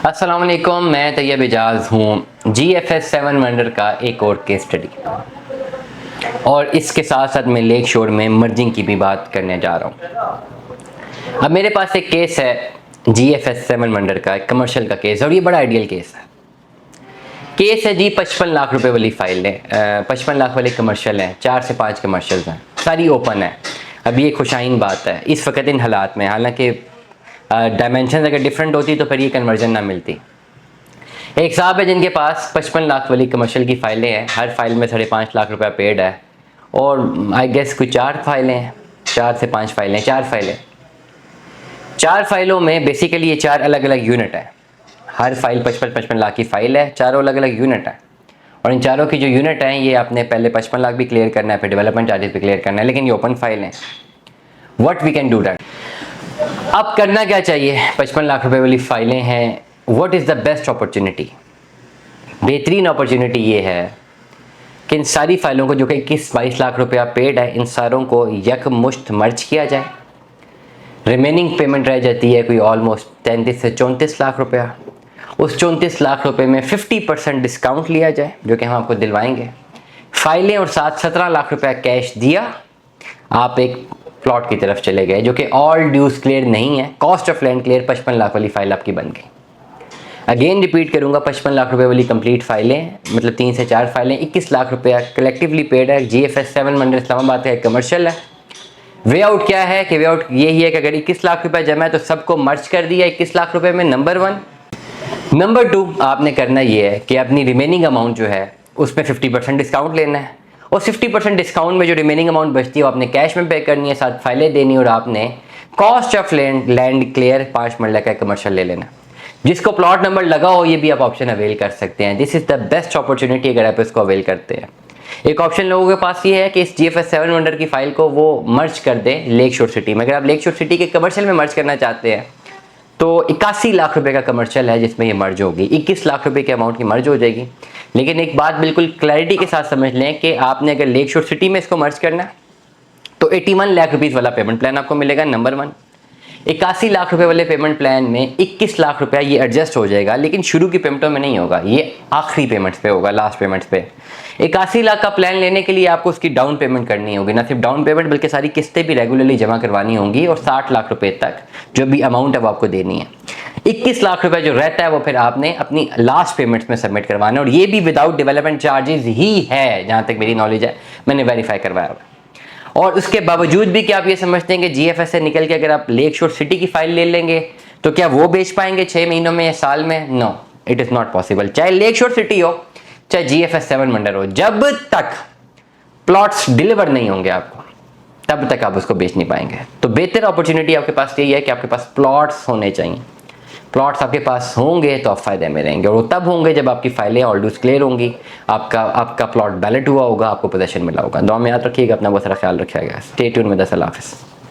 अस्सलाम वालेकुम, मैं तैयब एजाज हूँ। GFS 7 वंडर का एक और केस स्टडी और इसके साथ साथ मैं लेक शोर में मर्जिंग की भी बात करने जा रहा हूँ। अब मेरे पास एक केस है GFS 7 वंडर का, एक कमर्शियल का केस, और ये बड़ा आइडियल केस है। केस है जी 55 लाख रुपए वाली फाइल है, 55 लाख वाले कमर्शियल हैं, 4 से 5 कमर्शियल्स हैं, सारी ओपन है। अब ये खुशाइन बात है इस वक्त इन हालात में, हालांकि डायमेंशन अगर डिफरेंट होती तो फिर ये कन्वर्जन ना मिलती। एक साहब है जिनके पास 55 लाख वाली कमर्शियल की फ़ाइलें हैं, हर फाइल में 5.5 लाख रुपया पेड है, और आई गेस कुछ 4 फाइलें हैं, 4 से 5 फाइलें, 4 फाइलें। 4 फाइलों में बेसिकली ये 4 अलग अलग यूनिट है। हर फाइल 55 लाख की फ़ाइल है, चारों अलग अलग यूनिट है, और इन चारों की जो यूनिट हैं ये आपने पहले 55 लाख भी क्लियर करना है, फिर डेवलपमेंट चार्जेस भी क्लियर करना है, लेकिन ये ओपन फाइल है। What we can do that. अब करना क्या चाहिए, 55 लाख रुपए वाली फाइलें हैं, what is the best opportunity. बेहतरीन अपॉर्चुनिटी ये है कि इन सारी फाइलों को जो कि 21-22 लाख रुपया पेड है, इन सारों को यकमुश्त मर्ज किया जाए। रिमेनिंग पेमेंट रह जाती है कोई ऑलमोस्ट 33 से 34 लाख रुपया। उस 34 लाख रुपए में 50% डिस्काउंट लिया जाए, जो कि हम आपको दिलवाएंगे। फाइलें और साथ 17 लाख रुपया कैश दिया, आप एक प्लॉट की तरफ चले गए, जो कि ऑल ड्यूज क्लियर नहीं है, cost of land clear, 55 lakh वाली फाइल आपकी बन गई। अगेन रिपीट करूंगा, 55 लाख रुपए वाली कंप्लीट फाइलें, मतलब 3 से 4 फाइलें, 21 लाख रुपया कलेक्टिवली पेड है। GFS 7 वंडर इस्लामाबाद का एक कमर्शियल है। वे आउट क्या है कि वे आउट यही है कि अगर 21 लाख रुपया जमा है तो सबको मर्ज कर दिया 21 लाख रुपए में, नंबर 1। नंबर 2, आपने करना ये है कि अपनी रिमेनिंग अमाउंट जो है उसमें 50% डिस्काउंट लेना है, और 50% डिस्काउंट में जो रिमेनिंग अमाउंट बचती है वो आपने कैश में पे करनी है, साथ फाइलें देनी, और आपने कॉस्ट ऑफ लैंड क्लियर 5 मरला का कमर्शियल ले लेना। जिसको प्लॉट नंबर लगा हो ये भी आप ऑप्शन अवेल कर सकते हैं। This is the best opportunity अगर आप इसको अवेल करते हैं। एक ऑप्शन लोगों के पास ये है कि इस GFS 7 वंडर की फाइल को वो मर्ज कर दें लेक शोर सिटी में। अगर आप लेक शोर सिटी के कमर्शियल में मर्ज करना चाहते हैं तो 81 लाख रुपए का कमर्शियल है जिसमें ये मर्ज होगी, 21 लाख रुपए के अमाउंट की मर्ज हो जाएगी। लेकिन एक बात बिल्कुल क्लैरिटी के साथ समझ लें कि आपने अगर लेक शोर सिटी में इसको मर्ज करना है तो 81 लाख रुपीज़ वाला पेमेंट प्लान आपको मिलेगा, नंबर 1। 81 लाख रुपए वाले पेमेंट प्लान में 21 लाख रुपया ये एडजस्ट हो जाएगा, लेकिन शुरू की पेमेंटों में नहीं होगा, ये आखिरी पेमेंट्स पे होगा, लास्ट पेमेंट्स पे। 81 लाख का प्लान लेने के लिए आपको उसकी डाउन पेमेंट करनी होगी, ना सिर्फ डाउन पेमेंट बल्कि सारी किस्तें भी रेगुलरली जमा करवानी होंगी, और 60 लाख रुपए तक जो भी अमाउंट है वो आपको देनी है। 21 लाख रुपए जो रहता है वो फिर आपने अपनी लास्ट पेमेंट्स में सबमिट करवाना है, और ये भी विदाउट डेवलपमेंट चार्जेस ही है, जहाँ तक मेरी नॉलेज है, मैंने वेरीफाई करवाया। और उसके बावजूद भी क्या आप ये समझते हैं कि GFS से निकल के अगर आप लेक शोर सिटी की फाइल ले लेंगे तो क्या वो बेच पाएंगे 6 महीनों में या साल में? No, it is not possible. चाहे लेक शोर सिटी हो, चाहे GFS 7 वंडर हो, जब तक प्लॉट्स डिलीवर नहीं होंगे आपको, तब तक आप उसको बेच नहीं पाएंगे। तो बेहतर अपॉर्चुनिटी आपके पास यही है कि आपके पास प्लॉट्स होने चाहिए। प्लॉट्स आपके पास होंगे तो आप फ़ायदे में रहेंगे, और वो तब होंगे जब आपकी फाइलें ऑल ड्यूज क्लियर होंगी, आपका प्लॉट बैलेट हुआ होगा, आपको पोजीशन मिला होगा। दुआ में याद रखिएगा, अपना बहुत सारा ख्याल रखिएगा। स्टे ट्यून में। अल्लाह हाफ़िज़।